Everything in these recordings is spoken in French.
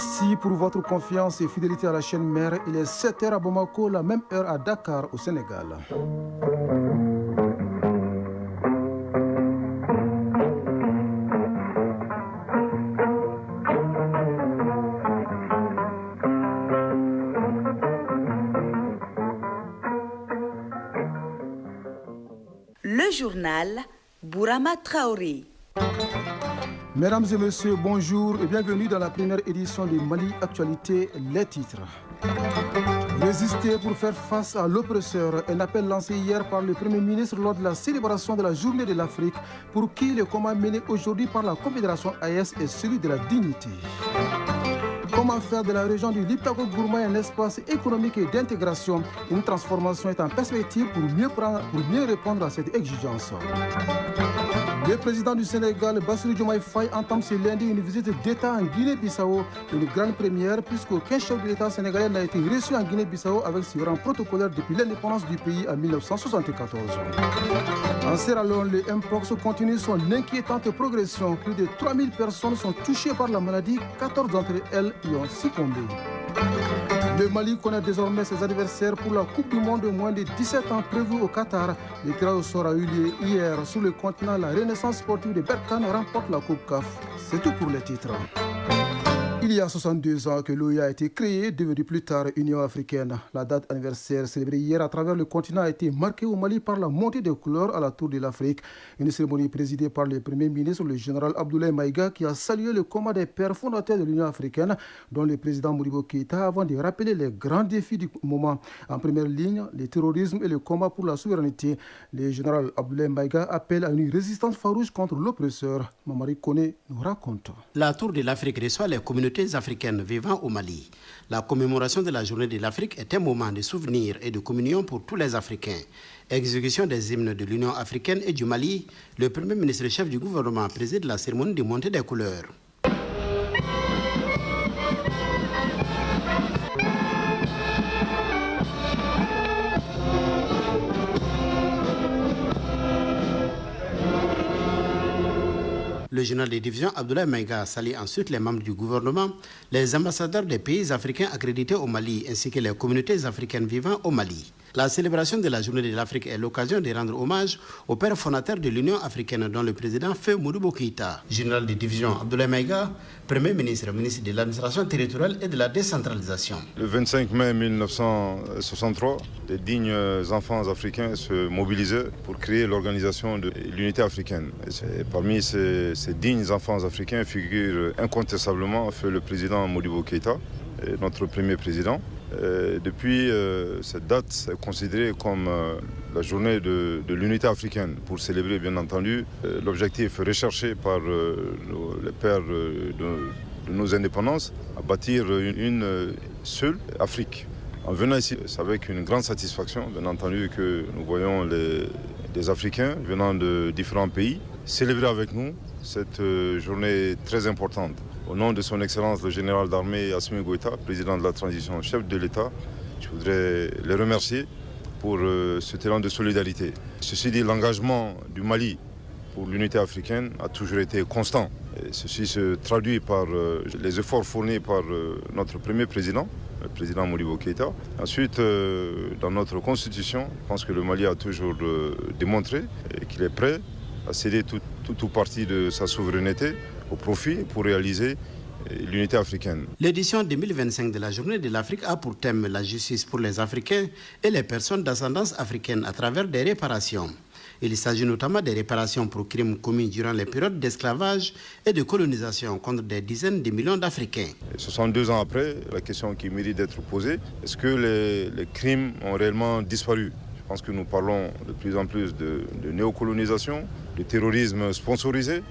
Merci pour votre confiance et fidélité à la chaîne mère. Il est 7h à Bamako, la même heure à Dakar au Sénégal. Le journal Bourama Traoré. Mesdames et messieurs, bonjour et bienvenue dans la première édition de Mali Actualité, les titres. Résister pour faire face à l'oppresseur, un appel lancé hier par le Premier ministre lors de la célébration de la Journée de l'Afrique, pour qui le combat mené aujourd'hui par la Confédération AES est celui de la dignité. Comment faire de la région du Liptako-Gourma un espace économique et d'intégration? Une transformation est en perspective pour mieux répondre à cette exigence. Le président du Sénégal, Bassirou Diomaye Faye, entame ce lundi une visite d'État en Guinée-Bissau, une grande première puisqu'aucun chef de l'État sénégalais n'a été reçu en Guinée-Bissau avec ses rangs protocolaires depuis l'indépendance du pays en 1974. En Sierra Leone, le Mpox continue son inquiétante progression. Plus de 3000 personnes sont touchées par la maladie, 14 d'entre elles y ont succombé. Le Mali connaît désormais ses adversaires pour la Coupe du Monde de moins de 17 ans prévue au Qatar. Le tirage au sort a eu lieu hier. Sur le continent, la Renaissance sportive de Berkane remporte la Coupe CAF. C'est tout pour les titres. Il y a 62 ans que l'OIA a été créée, devenue plus tard Union africaine. La date anniversaire célébrée hier à travers le continent a été marquée au Mali par la montée des couleurs à la Tour de l'Afrique. Une cérémonie présidée par le Premier ministre, le général Abdoulaye Maïga, qui a salué le combat des pères fondateurs de l'Union africaine, dont le président Modibo Keïta, avant de rappeler les grands défis du moment. En première ligne, le terrorisme et le combat pour la souveraineté. Le général Abdoulaye Maïga appelle à une résistance farouche contre l'oppresseur. Mamari Kone nous raconte. La Tour de l'Afrique reçoit les communautés africaines vivant au Mali. La commémoration de la Journée de l'Afrique est un moment de souvenir et de communion pour tous les Africains. Exécution des hymnes de l'Union africaine et du Mali, le Premier ministre et chef du gouvernement préside la cérémonie de montée des couleurs. Le général de division Abdoulaye Maïga salue ensuite les membres du gouvernement, les ambassadeurs des pays africains accrédités au Mali ainsi que les communautés africaines vivant au Mali. La célébration de la Journée de l'Afrique est l'occasion de rendre hommage au père fondateur de l'Union africaine dont le président Feu Modibo Keïta. Général de division Abdoulaye Maïga, Premier ministre, ministre de l'administration territoriale et de la décentralisation. Le 25 mai 1963, les dignes enfants africains se mobilisaient pour créer l'organisation de l'unité africaine. Et parmi ces dignes enfants africains figure incontestablement le président Modibo Keïta, notre premier président. Depuis cette date est considérée comme la journée de l'unité africaine pour célébrer bien entendu l'objectif recherché par les pères de nos indépendances à bâtir une seule Afrique. En venant ici, c'est avec une grande satisfaction bien entendu que nous voyons des Africains venant de différents pays célébrer avec nous cette journée très importante. Au nom de son Excellence le général d'armée Assimi Goïta, président de la transition, chef de l'État, je voudrais les remercier pour cet élan de solidarité. Ceci dit, l'engagement du Mali pour l'unité africaine a toujours été constant. Et ceci se traduit par les efforts fournis par notre premier président, le président Modibo Keïta. Ensuite, dans notre constitution, je pense que le Mali a toujours démontré qu'il est prêt à céder tout partie de sa souveraineté au profit pour réaliser l'unité africaine. L'édition 2025 de la Journée de l'Afrique a pour thème la justice pour les Africains et les personnes d'ascendance africaine à travers des réparations. Il s'agit notamment des réparations pour crimes commis durant les périodes d'esclavage et de colonisation contre des dizaines de millions d'Africains. 62 ans après, la question qui mérite d'être posée, est-ce que les crimes ont réellement disparu ? Je pense que nous parlons de plus en plus de néocolonisation, de terrorisme sponsorisé,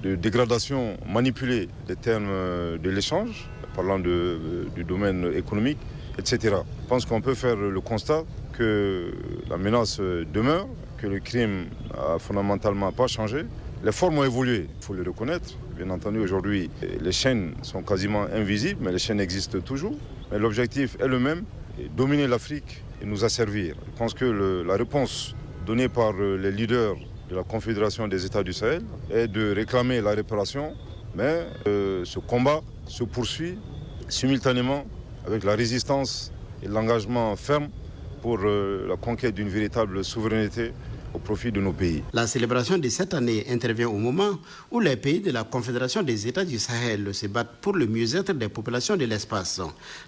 de dégradation manipulée des termes de l'échange, parlant du domaine économique, etc. Je pense qu'on peut faire le constat que la menace demeure, que le crime n'a fondamentalement pas changé. Les formes ont évolué, il faut le reconnaître. Bien entendu, aujourd'hui, les chaînes sont quasiment invisibles, mais les chaînes existent toujours. Mais l'objectif est le même, dominer l'Afrique et nous asservir. Je pense que la réponse donnée par les leaders de la Confédération des États du Sahel est de réclamer la réparation, mais ce combat se poursuit simultanément avec la résistance et l'engagement ferme pour la conquête d'une véritable souveraineté au profit de nos pays. La célébration de cette année intervient au moment où les pays de la Confédération des États du Sahel se battent pour le mieux-être des populations de l'espace.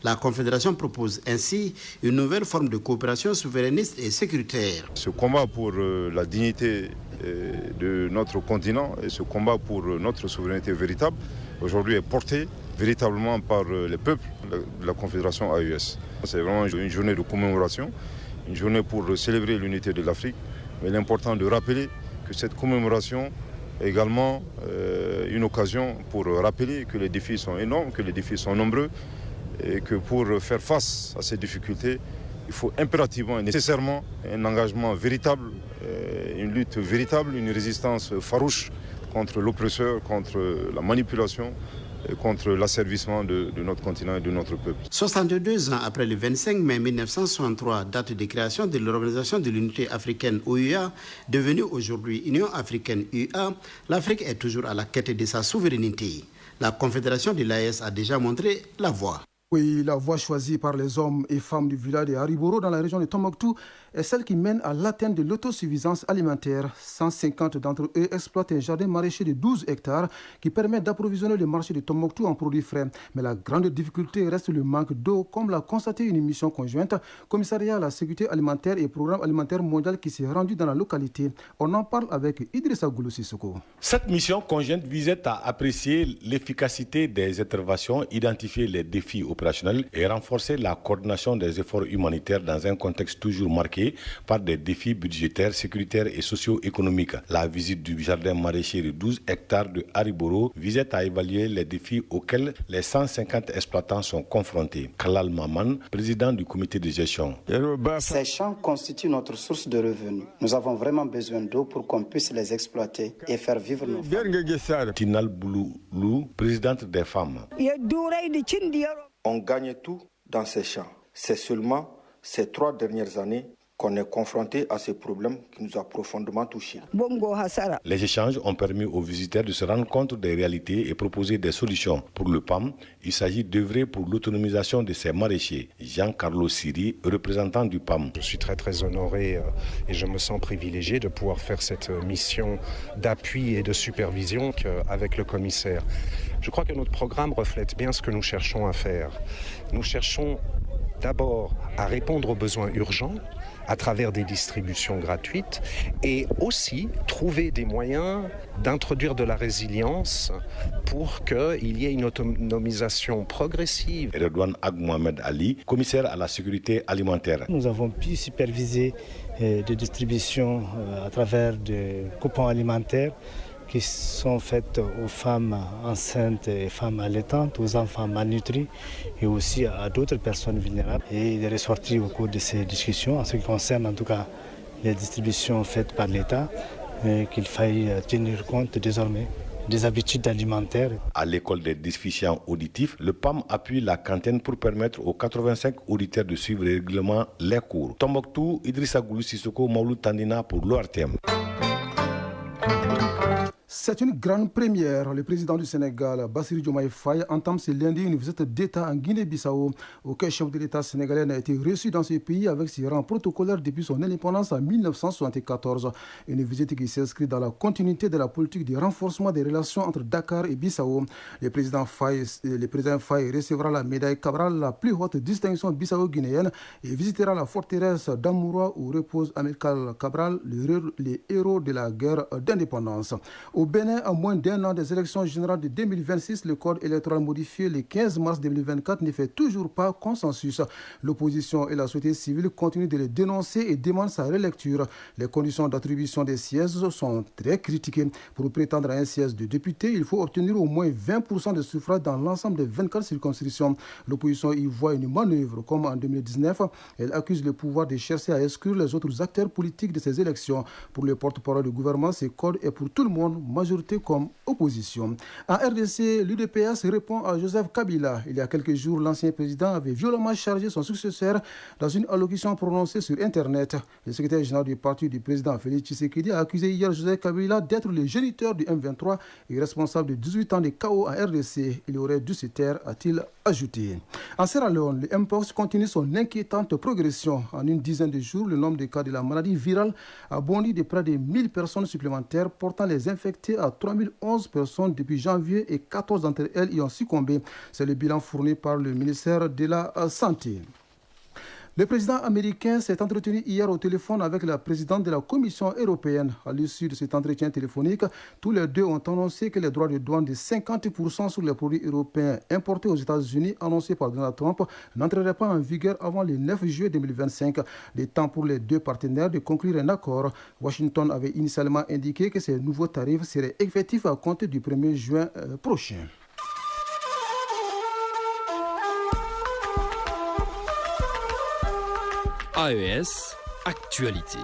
La Confédération propose ainsi une nouvelle forme de coopération souverainiste et sécuritaire. Ce combat pour la dignité de notre continent et ce combat pour notre souveraineté véritable, aujourd'hui est porté véritablement par les peuples de la Confédération AES. C'est vraiment une journée de commémoration, une journée pour célébrer l'unité de l'Afrique. Mais il est important de rappeler que cette commémoration est également une occasion pour rappeler que les défis sont énormes, que les défis sont nombreux et que pour faire face à ces difficultés, il faut impérativement et nécessairement un engagement véritable, une lutte véritable, une résistance farouche contre l'oppresseur, contre la manipulation, contre l'asservissement de notre continent et de notre peuple. 62 ans après le 25 mai 1963, date de création de l'Organisation de l'Unité africaine OUA, devenue aujourd'hui Union africaine UA, l'Afrique est toujours à la quête de sa souveraineté. La Confédération de l'AES a déjà montré la voie. Oui, la voie choisie par les hommes et femmes du village de Hariboro dans la région de Tombouctou est celle qui mène à l'atteinte de l'autosuffisance alimentaire. 150 d'entre eux exploitent un jardin maraîcher de 12 hectares qui permet d'approvisionner le marché de Tombouctou en produits frais. Mais la grande difficulté reste le manque d'eau, comme l'a constaté une mission conjointe, Commissariat à la sécurité alimentaire et Programme alimentaire mondial qui s'est rendu dans la localité. On en parle avec Idrissa Goulou Sissoko. Cette mission conjointe visait à apprécier l'efficacité des interventions, identifier les défis opérationnels et renforcer la coordination des efforts humanitaires dans un contexte toujours marqué par des défis budgétaires, sécuritaires et socio-économiques. La visite du jardin maraîcher de 12 hectares de Hariboro visait à évaluer les défis auxquels les 150 exploitants sont confrontés. Kalal Maman, président du comité de gestion. Ces champs constituent notre source de revenus. Nous avons vraiment besoin d'eau pour qu'on puisse les exploiter et faire vivre nos familles. Tinal Bouloulou, présidente des femmes. On gagne tout dans ces champs. C'est seulement ces 3 dernières années qu'on est confronté à ces problèmes qui nous a profondément touchés. Les échanges ont permis aux visiteurs de se rendre compte des réalités et proposer des solutions. Pour le PAM, il s'agit d'œuvrer pour l'autonomisation de ces maraîchers. Jean-Carlo Siri, représentant du PAM. Je suis très honoré et je me sens privilégié de pouvoir faire cette mission d'appui et de supervision avec le commissaire. Je crois que notre programme reflète bien ce que nous cherchons à faire. Nous cherchons d'abord à répondre aux besoins urgents à travers des distributions gratuites et aussi trouver des moyens d'introduire de la résilience pour qu'il y ait une autonomisation progressive. Redouane Ag Mohamed Ali, commissaire à la sécurité alimentaire. Nous avons pu superviser des distributions à travers des coupons alimentaires qui sont faites aux femmes enceintes et femmes allaitantes, aux enfants malnutris et aussi à d'autres personnes vulnérables. Et il est ressorti au cours de ces discussions, en ce qui concerne en tout cas les distributions faites par l'État, qu'il faille tenir compte désormais des habitudes alimentaires. À l'école des déficients auditifs, le PAM appuie la cantine pour permettre aux 85 auditeurs de suivre régulièrement les cours. Tombouctou, Idrissa Goulou Sissoko, Maoulou Tandina pour l'ORTM. C'est une grande première. Le président du Sénégal, Bassirou Diomaye Faye, entame ce lundi une visite d'État en Guinée-Bissau. Aucun chef de l'État sénégalais n'a été reçu dans ce pays avec ses rangs protocolaires depuis son indépendance en 1974. Une visite qui s'inscrit dans la continuité de la politique de renforcement des relations entre Dakar et Bissau. Le président Faye recevra la médaille Cabral, la plus haute distinction bissau-guinéenne, et visitera la forteresse d'Amoura où repose Amilcar Cabral, le héros de la guerre d'indépendance. Au Bénin, à moins d'un an des élections générales de 2026, le code électoral modifié le 15 mars 2024 ne fait toujours pas consensus. L'opposition et la société civile continuent de le dénoncer et demandent sa relecture. Les conditions d'attribution des sièges sont très critiquées. Pour prétendre à un siège de député, il faut obtenir au moins 20% de suffrages dans l'ensemble des 24 circonscriptions. L'opposition y voit une manœuvre. Comme en 2019, elle accuse le pouvoir de chercher à exclure les autres acteurs politiques de ces élections. Pour le porte-parole du gouvernement, ce code est pour tout le monde, majorité comme opposition. En RDC, l'UDPS répond à Joseph Kabila. Il y a quelques jours, l'ancien président avait violemment chargé son successeur dans une allocution prononcée sur Internet. Le secrétaire général du parti du président Félix Tshisekedi a accusé hier Joseph Kabila d'être le géniteur du M23 et responsable de 18 ans de chaos en RDC. Il aurait dû se taire, a-t-il ajouté. En Sierra Leone, le Mpox continue son inquiétante progression. En une dizaine de jours, le nombre de cas de la maladie virale a bondi de près de 1000 personnes supplémentaires, portant les infectés à 3011 personnes depuis janvier et 14 d'entre elles y ont succombé. C'est le bilan fourni par le ministère de la Santé. Le président américain s'est entretenu hier au téléphone avec la présidente de la Commission européenne. À l'issue de cet entretien téléphonique, tous les deux ont annoncé que les droits de douane de 50% sur les produits européens importés aux États-Unis, annoncés par Donald Trump, n'entreraient pas en vigueur avant le 9 juillet 2025. Le temps pour les deux partenaires de conclure un accord. Washington avait initialement indiqué que ces nouveaux tarifs seraient effectifs à compter du 1er juin prochain. AES Actualité.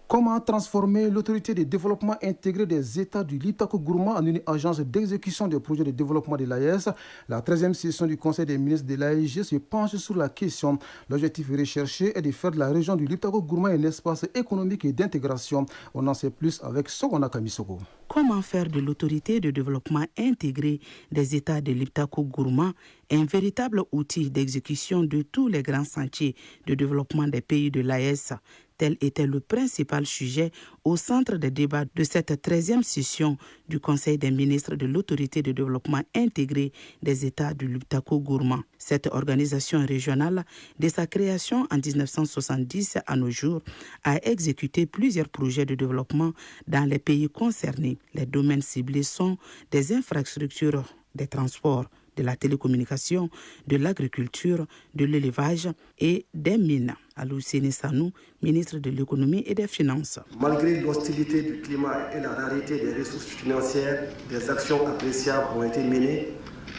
Comment transformer l'autorité de développement intégré des États du Liptako-Gourma en une agence d'exécution des projets de développement de l'AES? La 13e session du Conseil des ministres de l'AEG se penche sur la question. L'objectif recherché est de faire de la région du Liptako-Gourma un espace économique et d'intégration. On en sait plus avec Sogona Kamisoko. Comment faire de l'autorité de développement intégré des États de Liptako-Gourma un véritable outil d'exécution de tous les grands chantiers de développement des pays de l'AES? Tel était le principal sujet au centre des débats de cette 13e session du Conseil des ministres de l'autorité de développement intégré des États du Liptako-Gourma. Cette organisation régionale, de sa création en 1970 à nos jours, a exécuté plusieurs projets de développement dans les pays concernés. Les domaines ciblés sont des infrastructures, des transports, de la télécommunication, de l'agriculture, de l'élevage et des mines. Alousseni Sanou, ministre de l'économie et des finances. Malgré l'hostilité du climat et la rareté des ressources financières, des actions appréciables ont été menées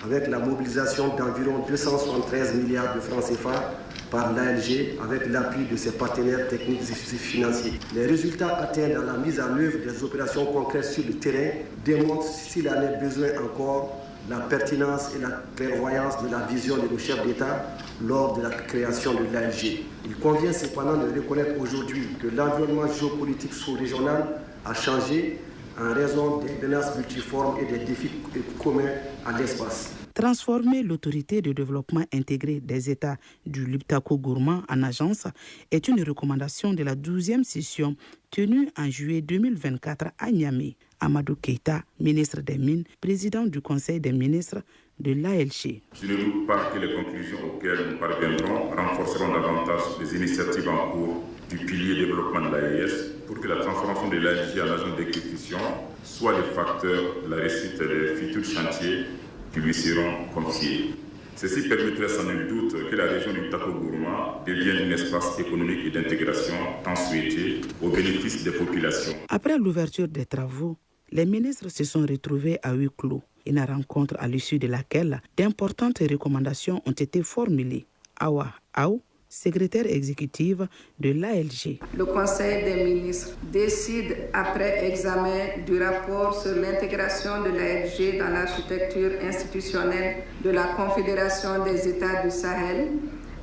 avec la mobilisation d'environ 273 milliards de francs CFA par l'ALG avec l'appui de ses partenaires techniques et financiers. Les résultats atteints dans la mise en œuvre des opérations concrètes sur le terrain démontrent, s'il en est besoin encore, la pertinence et la clairvoyance de la vision de nos chefs d'État lors de la création de l'ALG. Il convient cependant de reconnaître aujourd'hui que l'environnement géopolitique sous-régional a changé en raison des menaces multiformes et des défis communs à l'espace. Transformer l'autorité de développement intégré des États du Liptako-Gourma en agence est une recommandation de la 12e session tenue en juillet 2024 à Niamey. Amadou Keïta, ministre des Mines, président du Conseil des ministres de l'ALG. Je ne doute pas que les conclusions auxquelles nous parviendrons renforceront davantage les initiatives en cours du pilier développement de l'AES pour que la transformation de l'ALG en agence d'exécution soit le facteur de la réussite des futurs chantiers qui lui seront confiés. Ceci permettrait sans nul doute que la région du Liptako-Gourma devienne un espace économique et d'intégration tant souhaité au bénéfice des populations. Après l'ouverture des travaux, les ministres se sont retrouvés à huis clos. Une rencontre à l'issue de laquelle d'importantes recommandations ont été formulées. Awa Aou, secrétaire exécutive de l'ALG. Le Conseil des ministres décide, après examen du rapport sur l'intégration de l'ALG dans l'architecture institutionnelle de la Confédération des États du Sahel,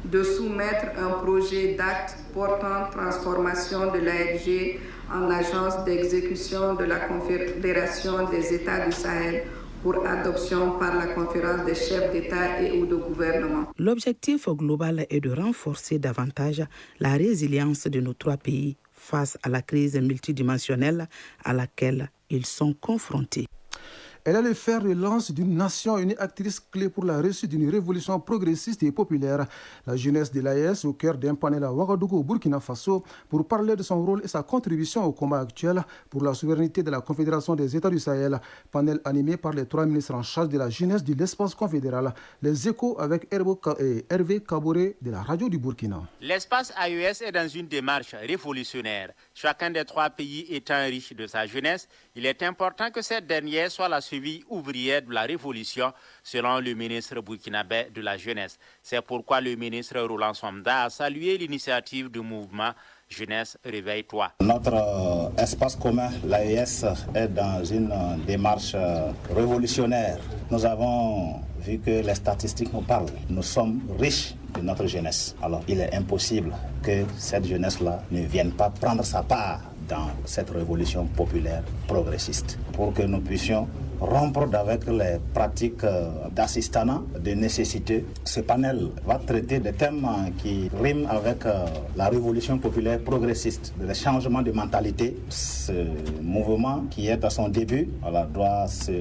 de soumettre un projet d'acte portant transformation de l'ALG en agence d'exécution de la Confédération des États du Sahel pour adoption par la conférence des chefs d'État et ou de gouvernement. L'objectif global est de renforcer davantage la résilience de nos trois pays face à la crise multidimensionnelle à laquelle ils sont confrontés. Elle est le fer de lance d'une nation, une actrice clé pour la réussite d'une révolution progressiste et populaire. La jeunesse de l'AES au cœur d'un panel à Ouagadougou, au Burkina Faso, pour parler de son rôle et sa contribution au combat actuel pour la souveraineté de la Confédération des États du Sahel. Panel animé par les trois ministres en charge de la jeunesse de l'espace confédéral. Les échos avec Hervé Kaboré de la radio du Burkina. L'espace AES est dans une démarche révolutionnaire. Chacun des trois pays étant riche de sa jeunesse, il est important que cette dernière soit la cheville ouvrière de la révolution, selon le ministre burkinabé de la Jeunesse. C'est pourquoi le ministre Roland Somda a salué l'initiative du mouvement Jeunesse Réveille-toi. Notre espace commun, l'AES, est dans une démarche révolutionnaire. Nous avons vu que les statistiques nous parlent. Nous sommes riches de notre jeunesse. Alors, il est impossible que cette jeunesse-là ne vienne pas prendre sa part dans cette révolution populaire progressiste pour que nous puissions rompre avec les pratiques d'assistanat de nécessité. Ce panel va traiter des thèmes qui riment avec la révolution populaire progressiste, le changement de mentalité. Ce mouvement qui est à son début doit se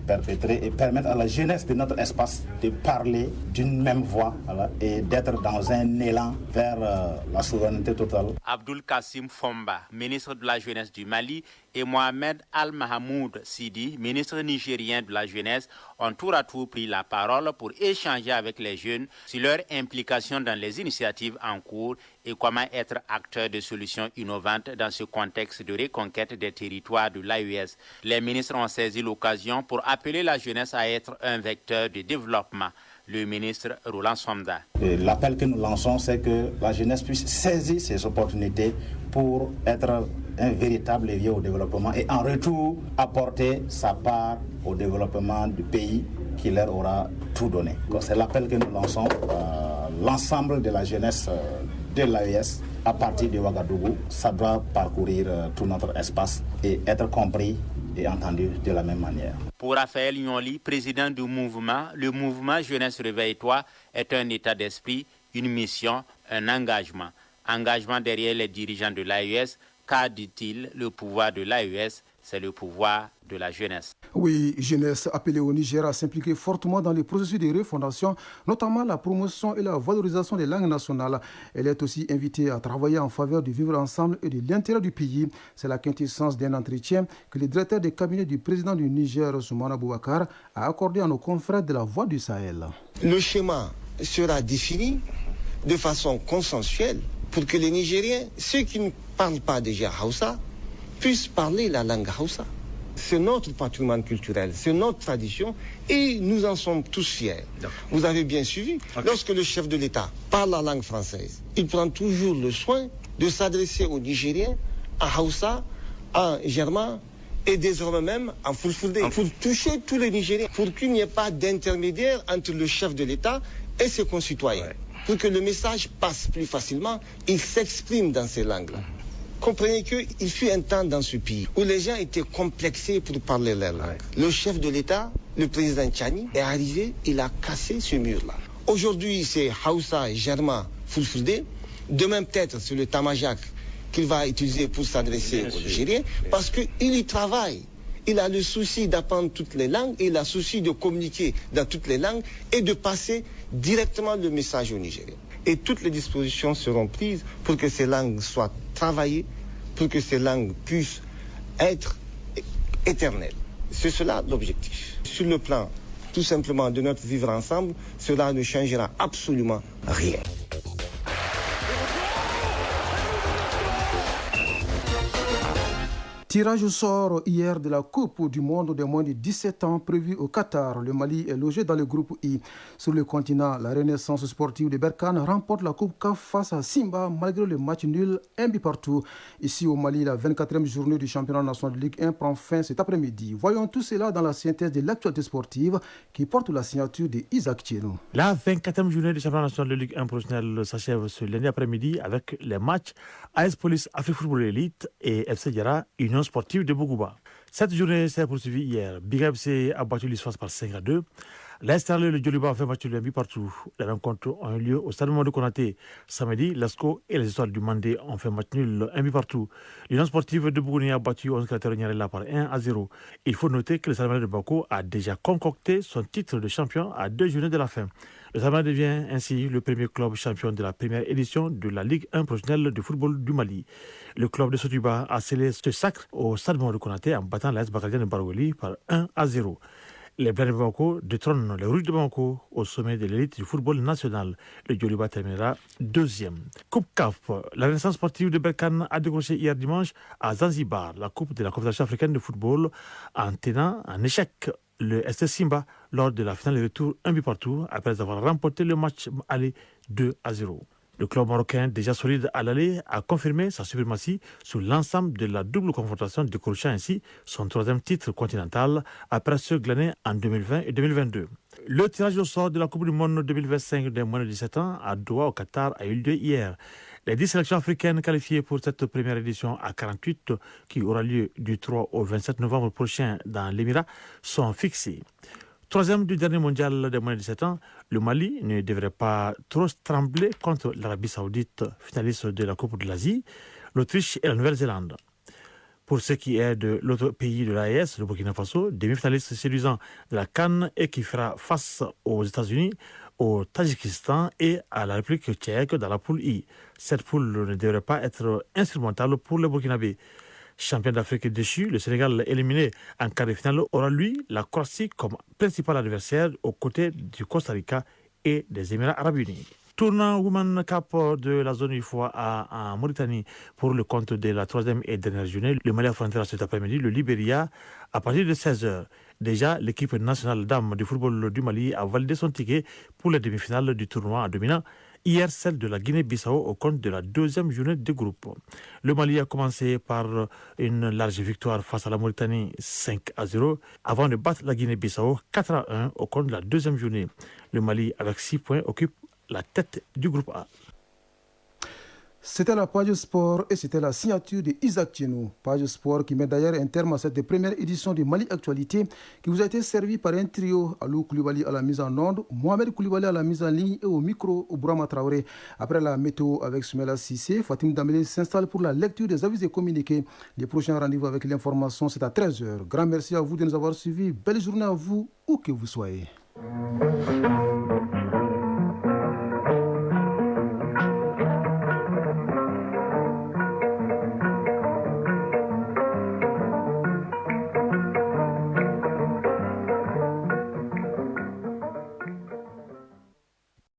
perpétrer et permettre à la jeunesse de notre espace de parler d'une même voix et d'être dans un élan vers la souveraineté totale. Abdul Kassim Fomba, ministre de la Jeunesse du Mali, et Mohamed Al-Mahamoud Sidi, ministre nigérien de la Jeunesse, ont tour à tour pris la parole pour échanger avec les jeunes sur leur implication dans les initiatives en cours et comment être acteur de solutions innovantes dans ce contexte de reconquête des territoires de l'AES. Les ministres ont saisi l'occasion pour appeler la jeunesse à être un vecteur de développement. Le ministre Roland Somda. L'appel que nous lançons, c'est que la jeunesse puisse saisir ces opportunités pour être un véritable levier au développement et en retour apporter sa part au développement du pays qui leur aura tout donné. C'est l'appel que nous lançons à l'ensemble de la jeunesse de l'AES à partir de Ouagadougou. Ça doit parcourir tout notre espace et être compris et entendu de la même manière. Pour Raphaël Nyoli, président du mouvement, le mouvement Jeunesse Réveille-toi est un état d'esprit, une mission, un engagement. Engagement derrière les dirigeants de l'AES, car, dit-il, le pouvoir de l'AES, c'est le pouvoir de la jeunesse. Oui, jeunesse appelée au Niger à s'impliquer fortement dans les processus de refondation, notamment la promotion et la valorisation des langues nationales. Elle est aussi invitée à travailler en faveur du vivre ensemble et de l'intérêt du pays. C'est la quintessence d'un entretien que le directeur des cabinets du président du Niger, Soumana Boubacar, a accordé à nos confrères de la Voix du Sahel. Le schéma sera défini de façon consensuelle pour que les Nigériens, ceux qui ne parlent pas déjà Hausa, puissent parler la langue Hausa. C'est notre patrimoine culturel, c'est notre tradition et nous en sommes tous fiers. Vous avez bien suivi, lorsque le chef de l'État parle la langue française, il prend toujours le soin de s'adresser aux Nigériens en Hausa, en germain et désormais même en fulfulde, pour toucher tous les Nigériens, pour qu'il n'y ait pas d'intermédiaire entre le chef de l'État et ses concitoyens. Pour que le message passe plus facilement, il s'exprime dans ces langues-là. Comprenez qu'il fut un temps dans ce pays où les gens étaient complexés pour parler leur langue. Le chef de l'État, le président Tchani, est arrivé, il a cassé ce mur-là. Aujourd'hui, c'est Hausa, Germain, Fulfulde. Demain, peut-être, c'est le Tamajak qu'il va utiliser pour s'adresser aux Nigériens, parce qu'il y travaille. Il a le souci d'apprendre toutes les langues, et il a le souci de communiquer dans toutes les langues et de passer directement le message aux Nigériens. Et toutes les dispositions seront prises pour que ces langues soient travaillées, pour que ces langues puissent être éternelles. C'est cela l'objectif. Sur le plan, tout simplement, de notre vivre ensemble, cela ne changera absolument rien. Tirage au sort hier de la Coupe du monde des moins de 17 ans prévue au Qatar. Le Mali est logé dans le groupe I. Sur le continent, la Renaissance sportive de Berkane remporte la Coupe CAF face à Simba malgré le match nul, un but partout. Ici au Mali, la 24e journée du championnat national de Ligue 1 prend fin cet après-midi. Voyons tout cela dans la synthèse de l'actualité sportive qui porte la signature de Isaac Thierno. La 24e journée du championnat national de Ligue 1 professionnelle s'achève ce lundi après-midi avec les matchs AS Police Afrique Football Elite et FC Diarra Union sportive de Bougouba. Cette journée s'est poursuivie hier. Biga FC a battu l'Isfas par 5-2. L'Estral et le Djoliba ont fait match le but partout. Les rencontres ont eu lieu au stade Mamadou Konaté samedi. Lasco et les Étoiles du Mandé ont fait match nul, un but partout. L'Union sportive de Bougounia a battu 11 Nyarela par 1-0. Il faut noter que le Salman de Bako a déjà concocté son titre de champion à 2 journées de la fin. Le Salman devient ainsi le premier club champion de la première édition de la Ligue 1 professionnelle de football du Mali. Le club de Sotuba a scellé ce sacre au stade Mamadou Konaté en battant l'AS Bakarian de Barouli par 1-0. Les Blancs de Bamako détrônent les Rouges de Bamako au sommet de l'élite du football national. Le Djoliba terminera deuxième. Coupe CAF. La Renaissance sportive de Berkane a décroché hier dimanche à Zanzibar la Coupe de la Confédération africaine de football en tenant en échec le ST Simba lors de la finale de retour 1 but partout après avoir remporté le match aller 2-0. Le club marocain, déjà solide à l'aller, a confirmé sa suprématie sur l'ensemble de la double confrontation, décrochant ainsi son troisième titre continental après ceux glanés en 2020 et 2022. Le tirage au sort de la Coupe du Monde 2025 des moins de 17 ans à Doha au Qatar a eu lieu hier. Les 10 sélections africaines qualifiées pour cette première édition à 48, qui aura lieu du 3 au 27 novembre prochain dans l'Émirat, sont fixées. Troisième du dernier mondial des moins de 17 ans, le Mali ne devrait pas trop trembler contre l'Arabie Saoudite, finaliste de la Coupe de l'Asie, l'Autriche et la Nouvelle-Zélande. Pour ce qui est de l'autre pays de l'AES, le Burkina Faso, demi-finaliste séduisant de la CAN et qui fera face aux États-Unis, au Tadjikistan et à la République tchèque dans la poule I. Cette poule ne devrait pas être instrumentale pour le Burkinabé. Champion d'Afrique déchu, le Sénégal éliminé en quart de finale aura lui la Croatie comme principal adversaire aux côtés du Costa Rica et des Émirats arabes unis. Tournant Women Cup de la zone UFOA en Mauritanie pour le compte de la troisième et dernière journée. Le Mali affrontera cet après-midi le Libéria à partir de 16h. Déjà, l'équipe nationale dames du football du Mali a validé son ticket pour les demi-finales du tournoi en dominant hier celle de la Guinée-Bissau au compte de la deuxième journée de groupe. Le Mali a commencé par une large victoire face à la Mauritanie 5-0 avant de battre la Guinée-Bissau 4-1 au compte de la deuxième journée. Le Mali, avec 6 points, occupe la tête du groupe A. C'était la page sport et c'était la signature de Isaac Tchenou. Page sport qui met d'ailleurs un terme à cette première édition du Mali Actualité qui vous a été servie par un trio: Alou Koulibaly à la mise en onde, Mohamed Koulibaly à la mise en ligne et au micro Bourama Traoré. Après la météo avec Soumela Sissé, Fatim Damele s'installe pour la lecture des avis et communiqués. Les prochains rendez-vous avec l'information, c'est à 13h. Grand merci à vous de nous avoir suivis. Belle journée à vous, où que vous soyez.